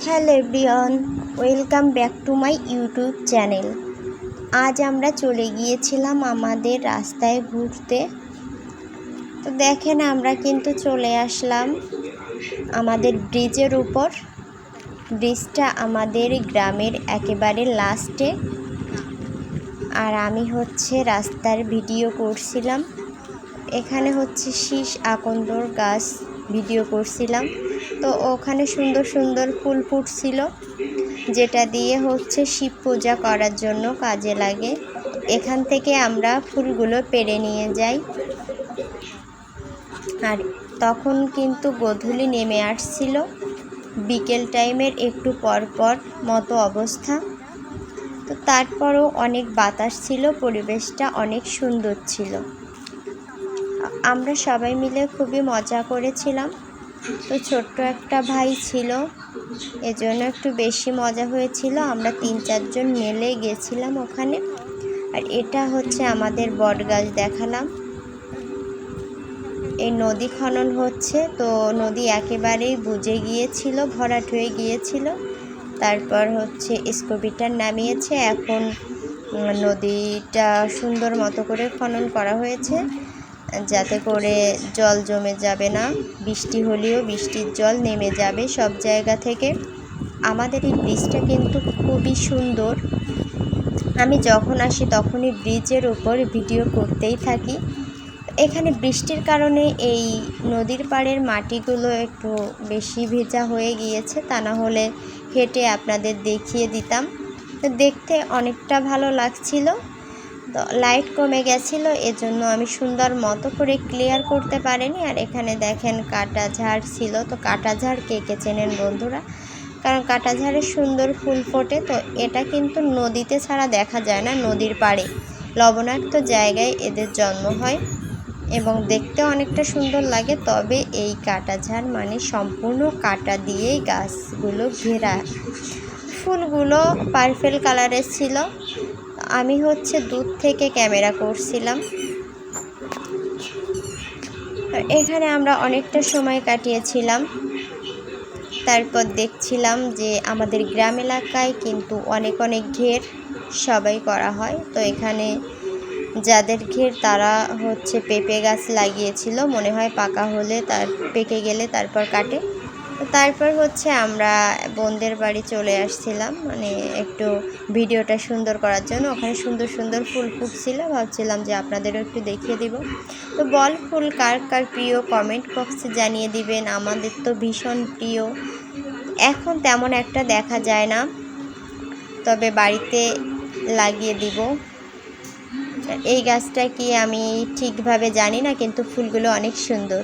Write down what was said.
Hello everyone, welcome back to my YouTube channel. আজ আমরা চলে গিয়েছিলাম আমাদের রাস্তায় ঘুরতে। তো দেখেন আমরা কিন্তু চলে আসলাম আমাদের ব্রিজের উপর। ব্রিজটা আমাদের গ্রামের একেবারে লাস্টে, আর আমি রাস্তার ভিডিও করছিলাম। এখানে শীষ আকন্দর গাছ ভিডিও করছিলাম। তো ওখানে সুন্দর সুন্দর ফুল ফুটছিল, যেটা দিয়ে শিব পূজা করার জন্য কাজে লাগে। এখান থেকে আমরা ফুলগুলো পেড়ে নিয়ে যাই। আর তখন কিন্তু গোধূলি নেমে আসছিল, বিকেল টাইমের একটু পর পর মতো অবস্থা। তো তারপরও অনেক বাতাস ছিল, পরিবেশটা অনেক সুন্দর ছিল। আমরা সবাই মিলে খুবই মজা করেছিলাম। তো ছোট্ট একটা ভাই ছিল, এজন্য একটু বেশি মজা হয়েছিল। আমরা 3-4 জন মিলে গেছিলাম ওখানে। আর এটা আমাদের বট গাছ দেখালাম। এই নদী খনন হচ্ছে, তো নদী একেবারেই বুজে গিয়েছিল, ভরাট হয়ে গিয়েছিল। তারপর স্কুবিটার নামিয়েছে। এখন নদীটা সুন্দর মতো করে খনন করা হয়েছে, যাতে করে জল জমে যাবে না। বৃষ্টি হলেও বৃষ্টির জল নেমে যাবে সব জায়গা থেকে। আমাদের এই ব্রিজটা কিন্তু খুবই সুন্দর। আমি যখন আসি তখনই ব্রিজের উপর ভিডিও করতেই থাকি। এখানে বৃষ্টির কারণে এই নদীর পাড়ের মাটিগুলো একটু বেশি ভেজা হয়ে গিয়েছে, তা না হলে হেঁটে আপনাদের দেখিয়ে দিতাম। দেখতে অনেকটা ভালো লাগছিল। তো লাইট কমে গেছিলো, এজন্য আমি সুন্দর মতো করে ক্লিয়ার করতে পারিনি। আর এখানে দেখেন কাটা ঝাড় ছিল। তো কাটা ঝাড় কে কে চেনেন বন্ধুরা? কারণ কাটা ঝাড়ের সুন্দর ফুল ফোটে। তো এটা কিন্তু নদীতে ছাড়া দেখা যায় না, নদীর পাড়ে লবণাক্ত জায়গায় এদের জন্ম হয় এবং দেখতে অনেকটা সুন্দর লাগে। তবে এই কাটা ঝাড় মানে সম্পূর্ণ কাটা দিয়েই গাছগুলো ঘেরা। ফুলগুলো পার্পেল কালারের ছিল। আমি দূর থেকে ক্যামেরা করছিলাম। এখানে আমরা অনেকটা সময় কাটিয়েছিলাম। তারপর দেখছিলাম যে আমাদের গ্রাম এলাকায় কিন্তু অনেক ঘের সবাই করা হয়। তো এখানে যাদের ঘের তারা পেঁপে গাছ লাগিয়েছিল, মনে হয় পাকা হলে পেকে গেলে তারপর কাটে। তারপর আমরা বোনদের বাড়ি চলে আসছিলাম, মানে একটু ভিডিওটা সুন্দর করার জন্য। ওখানে সুন্দর সুন্দর ফুল ফুটছিল, ভাবছিলাম যে আপনাদেরও একটু দেখিয়ে দিব। তো বল ফুল কার কার প্রিয় কমেন্ট বক্সে জানিয়ে দিবেন। আমাদের তো ভীষণ প্রিয়। এখন তেমন একটা দেখা যায় না, তবে বাড়িতে লাগিয়ে দিব। এই গাছটা কি আমি ঠিকভাবে জানি না, কিন্তু ফুলগুলো অনেক সুন্দর।